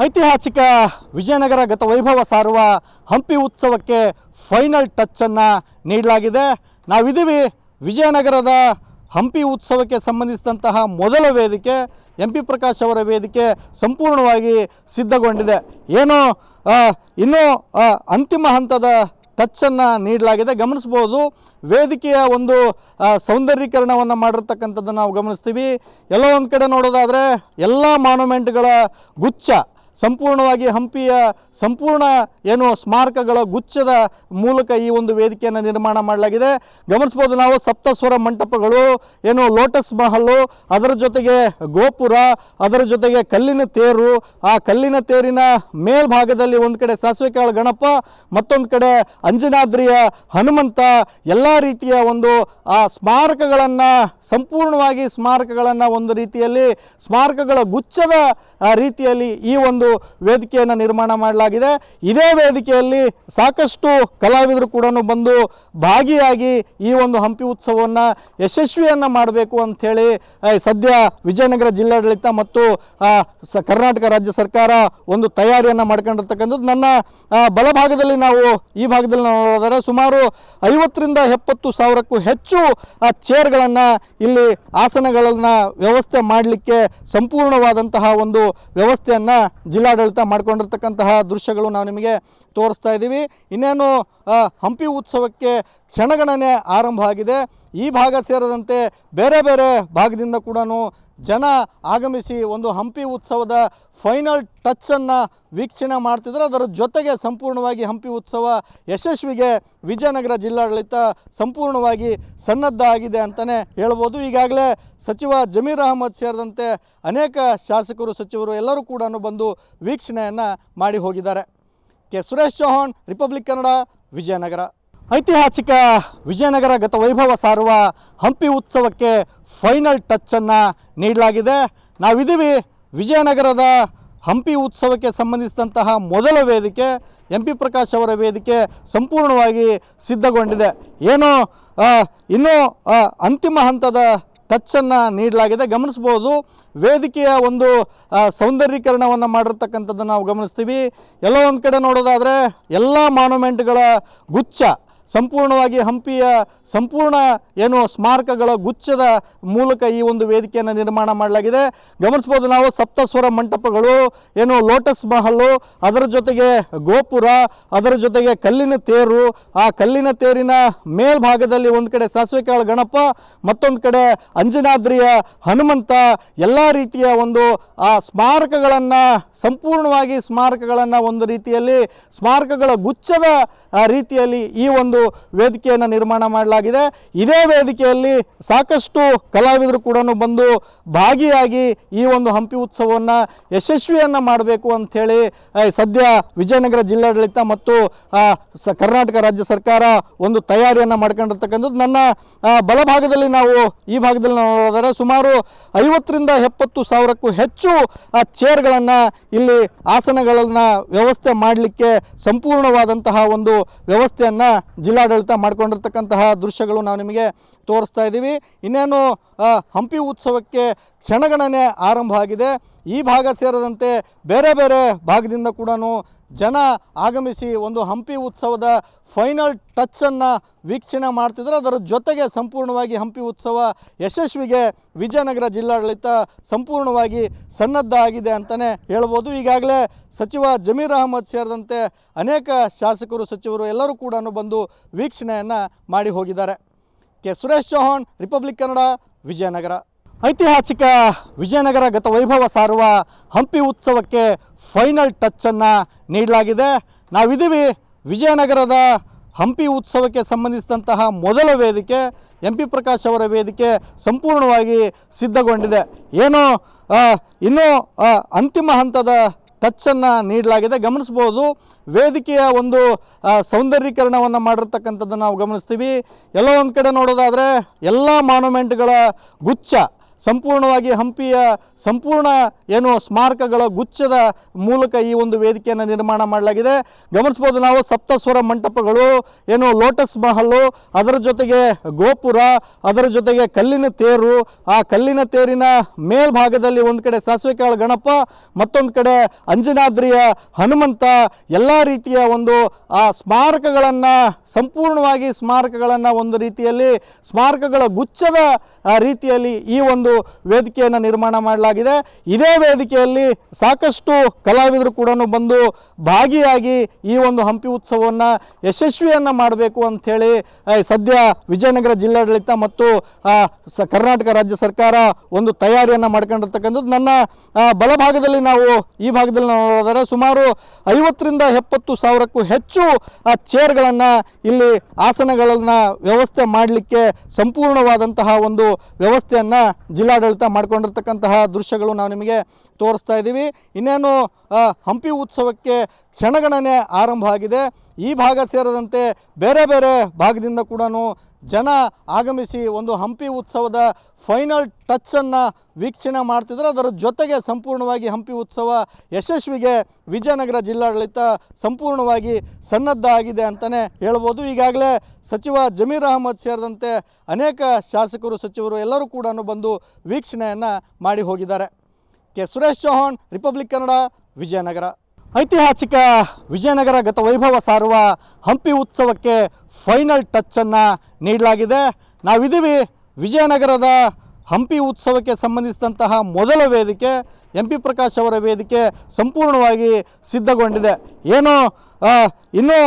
ಐತಿಹಾಸಿಕ ವಿಜಯನಗರ ಗತವೈಭವ ಸಾರುವ ಹಂಪಿ ಉತ್ಸವಕ್ಕೆ ಫೈನಲ್ ಟಚ್ ಅನ್ನು ನೀಡಲಾಗಿದೆ. ನಾವಿದ್ದೀವಿ ವಿಜಯನಗರದ ಹಂಪಿ ಉತ್ಸವಕ್ಕೆ ಸಂಬಂಧಿಸಿದಂತಹ ಮೊದಲ ವೇದಿಕೆ ಎಂಪಿ ಪ್ರಕಾಶ್ ಅವರ ವೇದಿಕೆ ಸಂಪೂರ್ಣವಾಗಿ ಸಿದ್ಧಗೊಂಡಿದೆ. ಏನು ಇನ್ನೂ ಅಂತಿಮ ಹಂತದ ಟಚ್ಚನ್ನು ನೀಡಲಾಗಿದೆ. ಗಮನಿಸ್ಬೋದು, ವೇದಿಕೆಯ ಒಂದು ಸೌಂದರ್ಯೀಕರಣವನ್ನು ಮಾಡಿರ್ತಕ್ಕಂಥದ್ದನ್ನು ನಾವು ಗಮನಿಸ್ತೀವಿ. ಎಲ್ಲೋ ಒಂದು ಕಡೆ ನೋಡೋದಾದರೆ ಎಲ್ಲ ಮಾನ್ಯುಮೆಂಟ್ಗಳ ಗುಚ್ಛ ಸಂಪೂರ್ಣವಾಗಿ ಹಂಪಿಯ ಸಂಪೂರ್ಣ ಏನು ಸ್ಮಾರಕಗಳ ಗುಚ್ಛದ ಮೂಲಕ ಈ ಒಂದು ವೇದಿಕೆಯನ್ನು ನಿರ್ಮಾಣ ಮಾಡಲಾಗಿದೆ. ಗಮನಿಸ್ಬೋದು ನಾವು ಸಪ್ತಸ್ವರ ಮಂಟಪಗಳು, ಏನು ಲೋಟಸ್ ಮಹಲು, ಅದರ ಜೊತೆಗೆ ಗೋಪುರ, ಅದರ ಜೊತೆಗೆ ಕಲ್ಲಿನ ತೇರು, ಆ ಕಲ್ಲಿನ ತೇರಿನ ಮೇಲ್ಭಾಗದಲ್ಲಿ ಒಂದು ಕಡೆ ಸಾಸಿವೆಕಾಳು ಗಣಪ, ಮತ್ತೊಂದು ಕಡೆ ಅಂಜನಾದ್ರಿಯ ಹನುಮಂತ, ಎಲ್ಲ ರೀತಿಯ ಒಂದು ಆ ಸ್ಮಾರಕಗಳನ್ನು ಸಂಪೂರ್ಣವಾಗಿ ಸ್ಮಾರಕಗಳನ್ನು ಒಂದು ರೀತಿಯಲ್ಲಿ ಸ್ಮಾರಕಗಳ ಗುಚ್ಛದ ರೀತಿಯಲ್ಲಿ ಈ ಒಂದು ವೇದಿಕೆಯನ್ನು ನಿರ್ಮಾಣ ಮಾಡಲಾಗಿದೆ. ಇದೇ ವೇದಿಕೆಯಲ್ಲಿ ಸಾಕಷ್ಟು ಕಲಾವಿದರು ಕೂಡ ಬಂದು ಭಾಗಿಯಾಗಿ ಈ ಒಂದು ಹಂಪಿ ಉತ್ಸವವನ್ನು ಯಶಸ್ವಿಯನ್ನು ಮಾಡಬೇಕು ಅಂಥೇಳಿ ಸದ್ಯ ವಿಜಯನಗರ ಜಿಲ್ಲಾಡಳಿತ ಮತ್ತು ಕರ್ನಾಟಕ ರಾಜ್ಯ ಸರ್ಕಾರ ಒಂದು ತಯಾರಿಯನ್ನು ಮಾಡ್ಕೊಂಡಿರ್ತಕ್ಕಂಥದ್ದು. ನನ್ನ ಬಲಭಾಗದಲ್ಲಿ ನಾವು ಈ ಭಾಗದಲ್ಲಿ ನೋಡಿದರೆ ಸುಮಾರು 50ರಿಂದ 70 ಸಾವಿರಕ್ಕೂ ಹೆಚ್ಚು ಚೇರ್ಗಳನ್ನು ಇಲ್ಲಿ ಆಸನಗಳನ್ನು ವ್ಯವಸ್ಥೆ ಮಾಡಲಿಕ್ಕೆ ಸಂಪೂರ್ಣವಾದಂತಹ ಒಂದು ವ್ಯವಸ್ಥೆಯನ್ನು ಜಿಲ್ಲಾಡಳಿತ ಮಾಡಿಕೊಂಡಿರ್ತಕ್ಕಂತಹ ದೃಶ್ಯಗಳು ನಾವು ನಿಮಗೆ ತೋರಿಸ್ತಾ ಇದ್ದೀವಿ. ಇನ್ನೇನು ಹಂಪಿ ಉತ್ಸವಕ್ಕೆ ಕ್ಷಣಗಣನೆ ಆರಂಭ ಆಗಿದೆ. ಈ ಭಾಗ ಸೇರಿದಂತೆ ಬೇರೆ ಬೇರೆ ಭಾಗದಿಂದ ಕೂಡ ಜನ ಆಗಮಿಸಿ ಒಂದು ಹಂಪಿ ಉತ್ಸವದ ಫೈನಲ್ ಟಚ್ಚನ್ನು ವೀಕ್ಷಣೆ ಮಾಡ್ತಿದ್ದಾರೆ. ಅದರ ಜೊತೆಗೆ ಸಂಪೂರ್ಣವಾಗಿ ಹಂಪಿ ಉತ್ಸವ ಯಶಸ್ವಿಗೆ ವಿಜಯನಗರ ಜಿಲ್ಲಾಡಳಿತ ಸಂಪೂರ್ಣವಾಗಿ ಸನ್ನದ್ಧ ಆಗಿದೆ ಅಂತಲೇ ಹೇಳ್ಬೋದು. ಈಗಾಗಲೇ ಸಚಿವ ಜಮೀರ್ ಅಹಮದ್ ಸೇರಿದಂತೆ ಅನೇಕ ಶಾಸಕರು, ಸಚಿವರು ಎಲ್ಲರೂ ಕೂಡ ಬಂದು ವೀಕ್ಷಣೆಯನ್ನು ಮಾಡಿ ಹೋಗಿದ್ದಾರೆ. K Suresh Chauhan, Republic Kannada, Vijayanagara. ಐತಿಹಾಸಿಕ ವಿಜಯನಗರ ಗತವೈಭವ ಸಾರುವ ಹಂಪಿ ಉತ್ಸವಕ್ಕೆ ಫೈನಲ್ ಟಚ್ಚನ್ನು ನೀಡಲಾಗಿದೆ. ನಾವಿದ್ದೀವಿ ವಿಜಯನಗರದ ಹಂಪಿ ಉತ್ಸವಕ್ಕೆ ಸಂಬಂಧಿಸಿದಂತಹ ಮೊದಲ ವೇದಿಕೆ ಎಂಪಿ ಪ್ರಕಾಶ್ ಅವರ ವೇದಿಕೆ ಸಂಪೂರ್ಣವಾಗಿ ಸಿದ್ಧಗೊಂಡಿದೆ. ಏನು ಇನ್ನೂ ಅಂತಿಮ ಹಂತದ ಟಚ್ಚನ್ನು ನೀಡಲಾಗಿದೆ. ಗಮನಿಸ್ಬೋದು, ವೇದಿಕೆಯ ಒಂದು ಸೌಂದರ್ಯೀಕರಣವನ್ನು ಮಾಡಿರ್ತಕ್ಕಂಥದ್ದನ್ನು ನಾವು ಗಮನಿಸ್ತೀವಿ. ಎಲ್ಲೋ ಒಂದು ಕಡೆ ನೋಡೋದಾದರೆ ಎಲ್ಲ ಮಾನ್ಯುಮೆಂಟ್ಗಳ ಗುಚ್ಛ ಸಂಪೂರ್ಣವಾಗಿ ಹಂಪಿಯ ಸಂಪೂರ್ಣ ಏನು ಸ್ಮಾರಕಗಳ ಗುಚ್ಛದ ಮೂಲಕ ಈ ಒಂದು ವೇದಿಕೆಯನ್ನು ನಿರ್ಮಾಣ ಮಾಡಲಾಗಿದೆ. ಗಮನಿಸ್ಬೋದು ನಾವು ಸಪ್ತಸ್ವರ ಮಂಟಪಗಳು, ಏನು ಲೋಟಸ್ ಮಹಲು, ಅದರ ಜೊತೆಗೆ ಗೋಪುರ, ಅದರ ಜೊತೆಗೆ ಕಲ್ಲಿನ ತೇರು, ಆ ಕಲ್ಲಿನ ತೇರಿನ ಮೇಲ್ಭಾಗದಲ್ಲಿ ಒಂದು ಕಡೆ ಸಾಸಿವೆಕಾಳು ಗಣಪ, ಮತ್ತೊಂದು ಕಡೆ ಅಂಜನಾದ್ರಿಯ ಹನುಮಂತ, ಎಲ್ಲ ರೀತಿಯ ಒಂದು ಆ ಸ್ಮಾರಕಗಳನ್ನು ಸಂಪೂರ್ಣವಾಗಿ ಸ್ಮಾರಕಗಳನ್ನು ಒಂದು ರೀತಿಯಲ್ಲಿ ಸ್ಮಾರಕಗಳ ಗುಚ್ಛದ ರೀತಿಯಲ್ಲಿ ಈ ಒಂದು ವೇದಿಕೆಯನ್ನು ನಿರ್ಮಾಣ ಮಾಡಲಾಗಿದೆ. ಇದೇ ವೇದಿಕೆಯಲ್ಲಿ ಸಾಕಷ್ಟು ಕಲಾವಿದರು ಕೂಡ ಬಂದು ಭಾಗಿಯಾಗಿ ಈ ಒಂದು ಹಂಪಿ ಉತ್ಸವವನ್ನು ಯಶಸ್ವಿಯನ್ನು ಮಾಡಬೇಕು ಅಂಥೇಳಿ ಸದ್ಯ ವಿಜಯನಗರ ಜಿಲ್ಲಾಡಳಿತ ಮತ್ತು ಕರ್ನಾಟಕ ರಾಜ್ಯ ಸರ್ಕಾರ ಒಂದು ತಯಾರಿಯನ್ನು ಮಾಡ್ಕೊಂಡಿರ್ತಕ್ಕಂಥದ್ದು. ನನ್ನ ಬಲಭಾಗದಲ್ಲಿ ನಾವು ಈ ಭಾಗದಲ್ಲಿ ನೋಡಿದರೆ ಸುಮಾರು 50ರಿಂದ 70 ಸಾವಿರಕ್ಕೂ ಹೆಚ್ಚು ಚೇರ್ಗಳನ್ನು ಇಲ್ಲಿ ಆಸನಗಳನ್ನು ವ್ಯವಸ್ಥೆ ಮಾಡಲಿಕ್ಕೆ ಸಂಪೂರ್ಣವಾದಂತಹ ಒಂದು ವ್ಯವಸ್ಥೆಯನ್ನು ಜಿಲ್ಲಾಡಳಿತ ಮಾಡಿಕೊಂಡಿರ್ತಕ್ಕಂತಹ ದೃಶ್ಯಗಳು ನಾವು ನಿಮಗೆ ತೋರಿಸ್ತಾ ಇದ್ದೀವಿ. ಇನ್ನೇನು ಹಂಪಿ ಉತ್ಸವಕ್ಕೆ ಕ್ಷಣಗಣನೆ ಆರಂಭ ಆಗಿದೆ. ಈ ಭಾಗ ಸೇರಿದಂತೆ ಬೇರೆ ಬೇರೆ ಭಾಗದಿಂದ ಕೂಡ ಜನ ಆಗಮಿಸಿ ಒಂದು ಹಂಪಿ ಉತ್ಸವದ ಫೈನಲ್ ಟಚ್ಚನ್ನು ವೀಕ್ಷಣೆ ಮಾಡ್ತಿದ್ದಾರೆ. ಅದರ ಜೊತೆಗೆ ಸಂಪೂರ್ಣವಾಗಿ ಹಂಪಿ ಉತ್ಸವ ಯಶಸ್ವಿಗೆ ವಿಜಯನಗರ ಜಿಲ್ಲಾಡಳಿತ ಸಂಪೂರ್ಣವಾಗಿ ಸನ್ನದ್ಧ ಆಗಿದೆ ಅಂತಲೇ ಹೇಳ್ಬೋದು. ಈಗಾಗಲೇ ಸಚಿವ ಜಮೀರ್ ಅಹಮದ್ ಸೇರಿದಂತೆ ಅನೇಕ ಶಾಸಕರು, ಸಚಿವರು ಎಲ್ಲರೂ ಕೂಡ ಬಂದು ವೀಕ್ಷಣೆಯನ್ನು ಮಾಡಿ ಹೋಗಿದ್ದಾರೆ. K Suresh Chauhan, Republic Kannada, Vijayanagara. ಐತಿಹಾಸಿಕ ವಿಜಯನಗರ ಗತವೈಭವ ಸಾರುವ ಹಂಪಿ ಉತ್ಸವಕ್ಕೆ ಫೈನಲ್ ಟಚ್ಚನ್ನು ನೀಡಲಾಗಿದೆ. ನಾವಿದ್ದೀವಿ ವಿಜಯನಗರದ ಹಂಪಿ ಉತ್ಸವಕ್ಕೆ ಸಂಬಂಧಿಸಿದಂತಹ ಮೊದಲ ವೇದಿಕೆ ಎಂಪಿ ಪ್ರಕಾಶ್ ಅವರ ವೇದಿಕೆ ಸಂಪೂರ್ಣವಾಗಿ ಸಿದ್ಧಗೊಂಡಿದೆ. ಏನು ಇನ್ನೂ ಅಂತಿಮ ಹಂತದ ಟಚ್ಚನ್ನು ನೀಡಲಾಗಿದೆ. ಗಮನಿಸ್ಬೋದು, ವೇದಿಕೆಯ ಒಂದು ಸೌಂದರ್ಯೀಕರಣವನ್ನು ಮಾಡಿರ್ತಕ್ಕಂಥದ್ದನ್ನು ನಾವು ಗಮನಿಸ್ತೀವಿ. ಎಲ್ಲೋ ಒಂದು ಕಡೆ ನೋಡೋದಾದರೆ ಎಲ್ಲ ಮಾನ್ಯುಮೆಂಟ್ಗಳ ಗುಚ್ಛ ಸಂಪೂರ್ಣವಾಗಿ ಹಂಪಿಯ ಸಂಪೂರ್ಣ ಏನು ಸ್ಮಾರಕಗಳ ಗುಚ್ಛದ ಮೂಲಕ ಈ ಒಂದು ವೇದಿಕೆಯನ್ನು ನಿರ್ಮಾಣ ಮಾಡಲಾಗಿದೆ. ಗಮನಿಸ್ಬೋದು ನಾವು ಸಪ್ತಸ್ವರ ಮಂಟಪಗಳು, ಏನು ಲೋಟಸ್ ಮಹಲು, ಅದರ ಜೊತೆಗೆ ಗೋಪುರ, ಅದರ ಜೊತೆಗೆ ಕಲ್ಲಿನ ತೇರು, ಆ ಕಲ್ಲಿನ ತೇರಿನ ಮೇಲ್ಭಾಗದಲ್ಲಿ ಒಂದು ಕಡೆ ಸಾಸಿವೆಕಾಳು ಗಣಪ, ಮತ್ತೊಂದು ಕಡೆ ಅಂಜನಾದ್ರಿಯ ಹನುಮಂತ, ಎಲ್ಲ ರೀತಿಯ ಒಂದು ಆ ಸ್ಮಾರಕಗಳನ್ನು ಸಂಪೂರ್ಣವಾಗಿ ಸ್ಮಾರಕಗಳನ್ನು ಒಂದು ರೀತಿಯಲ್ಲಿ ಸ್ಮಾರಕಗಳ ಗುಚ್ಛದ ರೀತಿಯಲ್ಲಿ ಈ ಒಂದು ವೇದಿಕೆಯನ್ನು ನಿರ್ಮಾಣ ಮಾಡಲಾಗಿದೆ. ಇದೇ ವೇದಿಕೆಯಲ್ಲಿ ಸಾಕಷ್ಟು ಕಲಾವಿದರು ಕೂಡ ಬಂದು ಭಾಗಿಯಾಗಿ ಈ ಒಂದು ಹಂಪಿ ಉತ್ಸವವನ್ನು ಯಶಸ್ವಿಯನ್ನು ಮಾಡಬೇಕು ಅಂಥೇಳಿ ಸದ್ಯ ವಿಜಯನಗರ ಜಿಲ್ಲಾಡಳಿತ ಮತ್ತು ಕರ್ನಾಟಕ ರಾಜ್ಯ ಸರ್ಕಾರ ಒಂದು ತಯಾರಿಯನ್ನು ಮಾಡ್ಕೊಂಡಿರ್ತಕ್ಕಂಥದ್ದು. ನನ್ನ ಬಲಭಾಗದಲ್ಲಿ ನಾವು ಈ ಭಾಗದಲ್ಲಿ ನೋಡಿದರೆ ಸುಮಾರು 50ರಿಂದ 70 ಸಾವಿರಕ್ಕೂ ಹೆಚ್ಚು ಚೇರ್ಗಳನ್ನು ಇಲ್ಲಿ ಆಸನಗಳನ್ನು ವ್ಯವಸ್ಥೆ ಮಾಡಲಿಕ್ಕೆ ಸಂಪೂರ್ಣವಾದಂತಹ ಒಂದು ವ್ಯವಸ್ಥೆಯನ್ನು ಜಿಲ್ಲಾಡಳಿತ ಮಾಡಿಕೊಂಡಿರ್ತಕ್ಕಂತಹ ದೃಶ್ಯಗಳು ನಾವು ನಿಮಗೆ ತೋರಿಸ್ತಾ ಇದ್ದೀವಿ. ಇನ್ನೇನು ಹಂಪಿ ಉತ್ಸವಕ್ಕೆ ಕ್ಷಣಗಣನೆ ಆರಂಭ ಆಗಿದೆ. ಈ ಭಾಗ ಸೇರಿದಂತೆ ಬೇರೆ ಬೇರೆ ಭಾಗದಿಂದ ಕೂಡ ಜನ ಆಗಮಿಸಿ ಒಂದು ಹಂಪಿ ಉತ್ಸವದ ಫೈನಲ್ ಟಚ್ಚನ್ನು ವೀಕ್ಷಣೆ ಮಾಡ್ತಿದ್ದಾರೆ. ಅದರ ಜೊತೆಗೆ ಸಂಪೂರ್ಣವಾಗಿ ಹಂಪಿ ಉತ್ಸವ ಯಶಸ್ವಿಗೆ ವಿಜಯನಗರ ಜಿಲ್ಲಾಡಳಿತ ಸಂಪೂರ್ಣವಾಗಿ ಸನ್ನದ್ಧ ಆಗಿದೆ ಅಂತಲೇ ಹೇಳ್ಬೋದು. ಈಗಾಗಲೇ ಸಚಿವ ಜಮೀರ್ ಅಹಮದ್ ಸೇರಿದಂತೆ ಅನೇಕ ಶಾಸಕರು, ಸಚಿವರು ಎಲ್ಲರೂ ಕೂಡ ಬಂದು ವೀಕ್ಷಣೆಯನ್ನು ಮಾಡಿ ಹೋಗಿದ್ದಾರೆ. K Suresh Chauhan, Republic Kannada, Vijayanagara. ಐತಿಹಾಸಿಕ ವಿಜಯನಗರ ಗತವೈಭವ ಸಾರುವ ಹಂಪಿ ಉತ್ಸವಕ್ಕೆ ಫೈನಲ್ ಟಚ್ಚನ್ನು ನೀಡಲಾಗಿದೆ. ನಾವಿದ್ದೀವಿ ವಿಜಯನಗರದ ಹಂಪಿ ಉತ್ಸವಕ್ಕೆ ಸಂಬಂಧಿಸಿದಂತಹ ಮೊದಲ ವೇದಿಕೆ MP ಪ್ರಕಾಶ್ ಅವರ ವೇದಿಕೆ ಸಂಪೂರ್ಣವಾಗಿ ಸಿದ್ಧಗೊಂಡಿದೆ. ಏನೋ ಇನ್ನೂ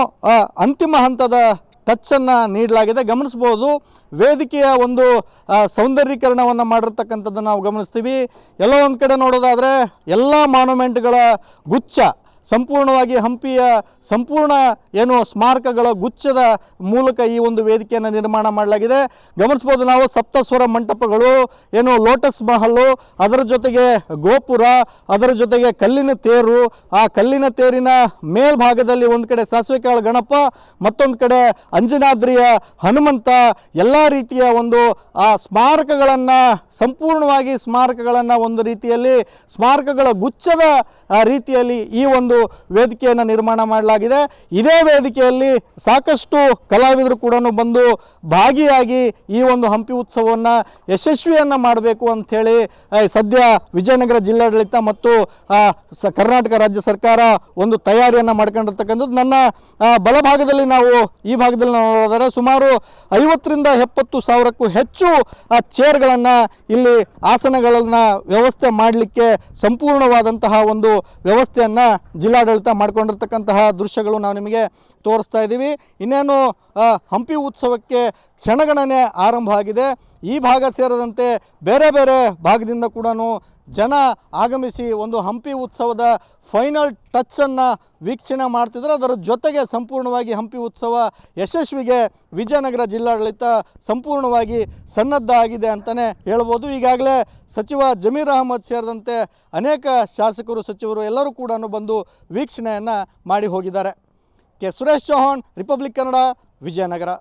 ಅಂತಿಮ ಹಂತದ ಟಚ್ಚನ್ನು ನೀಡಲಾಗಿದೆ. ಗಮನಿಸ್ಬೋದು, ವೇದಿಕೆಯ ಒಂದು ಸೌಂದರ್ಯೀಕರಣವನ್ನು ಮಾಡಿರ್ತಕ್ಕಂಥದ್ದನ್ನು ನಾವು ಗಮನಿಸ್ತೀವಿ. ಎಲ್ಲೋ ಒಂದು ಕಡೆ ನೋಡೋದಾದರೆ ಎಲ್ಲ ಮಾನ್ಯುಮೆಂಟ್ಗಳ ಗುಚ್ಛ ಸಂಪೂರ್ಣವಾಗಿ ಹಂಪಿಯ ಸಂಪೂರ್ಣ ಏನು ಸ್ಮಾರಕಗಳ ಗುಚ್ಛದ ಮೂಲಕ ಈ ಒಂದು ವೇದಿಕೆಯನ್ನು ನಿರ್ಮಾಣ ಮಾಡಲಾಗಿದೆ. ಗಮನಿಸ್ಬೋದು ನಾವು ಸಪ್ತಸ್ವರ ಮಂಟಪಗಳು, ಏನು ಲೋಟಸ್ ಮಹಲು, ಅದರ ಜೊತೆಗೆ ಗೋಪುರ, ಅದರ ಜೊತೆಗೆ ಕಲ್ಲಿನ ತೇರು, ಆ ಕಲ್ಲಿನ ತೇರಿನ ಮೇಲ್ಭಾಗದಲ್ಲಿ ಒಂದು ಕಡೆ ಸಾಸಿವೆಕಾಳು ಗಣಪ, ಮತ್ತೊಂದು ಕಡೆ ಅಂಜನಾದ್ರಿಯ ಹನುಮಂತ, ಎಲ್ಲ ರೀತಿಯ ಒಂದು ಆ ಸ್ಮಾರಕಗಳನ್ನು ಸಂಪೂರ್ಣವಾಗಿ ಸ್ಮಾರಕಗಳನ್ನು ಒಂದು ರೀತಿಯಲ್ಲಿ ಸ್ಮಾರಕಗಳ ಗುಚ್ಛದ ರೀತಿಯಲ್ಲಿ ಈ ಒಂದು ವೇದಿಕೆಯನ್ನು ನಿರ್ಮಾಣ ಮಾಡಲಾಗಿದೆ. ಇದೇ ವೇದಿಕೆಯಲ್ಲಿ ಸಾಕಷ್ಟು ಕಲಾವಿದರು ಕೂಡ ಬಂದು ಭಾಗಿಯಾಗಿ ಈ ಒಂದು ಹಂಪಿ ಉತ್ಸವವನ್ನು ಯಶಸ್ವಿಯನ್ನು ಮಾಡಬೇಕು ಅಂಥೇಳಿ ಸದ್ಯ ವಿಜಯನಗರ ಜಿಲ್ಲಾಡಳಿತ ಮತ್ತು ಕರ್ನಾಟಕ ರಾಜ್ಯ ಸರ್ಕಾರ ಒಂದು ತಯಾರಿಯನ್ನು ಮಾಡ್ಕೊಂಡಿರ್ತಕ್ಕಂಥದ್ದು. ನನ್ನ ಬಲಭಾಗದಲ್ಲಿ ನಾವು ಈ ಭಾಗದಲ್ಲಿ ನೋಡಿದರೆ ಸುಮಾರು 50ರಿಂದ 70 ಸಾವಿರಕ್ಕೂ ಹೆಚ್ಚು ಚೇರ್ಗಳನ್ನು ಇಲ್ಲಿ ಆಸನಗಳನ್ನು ವ್ಯವಸ್ಥೆ ಮಾಡಲಿಕ್ಕೆ ಸಂಪೂರ್ಣವಾದಂತಹ ಒಂದು ವ್ಯವಸ್ಥೆಯನ್ನು ಜಿಲ್ಲಾಡಳಿತ ಮಾಡಿಕೊಂಡಿರ್ತಕ್ಕಂತಹ ದೃಶ್ಯಗಳು ನಾವು ನಿಮಗೆ ತೋರಿಸ್ತಾ ಇದ್ದೀವಿ. ಇನ್ನೇನು ಹಂಪಿ ಉತ್ಸವಕ್ಕೆ ಕ್ಷಣಗಣನೆ ಆರಂಭ ಆಗಿದೆ. ಈ ಭಾಗ ಸೇರಿದಂತೆ ಬೇರೆ ಬೇರೆ ಭಾಗದಿಂದ ಕೂಡ ಜನ ಆಗಮಿಸಿ ಒಂದು ಹಂಪಿ ಉತ್ಸವದ ಫೈನಲ್ ಟಚ್ಚನ್ನು ವೀಕ್ಷಣೆ ಮಾಡ್ತಿದ್ದಾರೆ. ಅದರ ಜೊತೆಗೆ ಸಂಪೂರ್ಣವಾಗಿ ಹಂಪಿ ಉತ್ಸವ ಯಶಸ್ವಿಗೆ ವಿಜಯನಗರ ಜಿಲ್ಲಾಡಳಿತ ಸಂಪೂರ್ಣವಾಗಿ ಸನ್ನದ್ಧ ಆಗಿದೆ ಅಂತಲೇ ಹೇಳ್ಬೋದು. ಈಗಾಗಲೇ ಸಚಿವ ಜಮೀರ್ ಅಹಮದ್ ಸೇರಿದಂತೆ ಅನೇಕ ಶಾಸಕರು, ಸಚಿವರು ಎಲ್ಲರೂ ಕೂಡ ಬಂದು ವೀಕ್ಷಣೆಯನ್ನು ಮಾಡಿ ಹೋಗಿದ್ದಾರೆ. K Suresh Chauhan, Republic Kannada, Vijayanagara.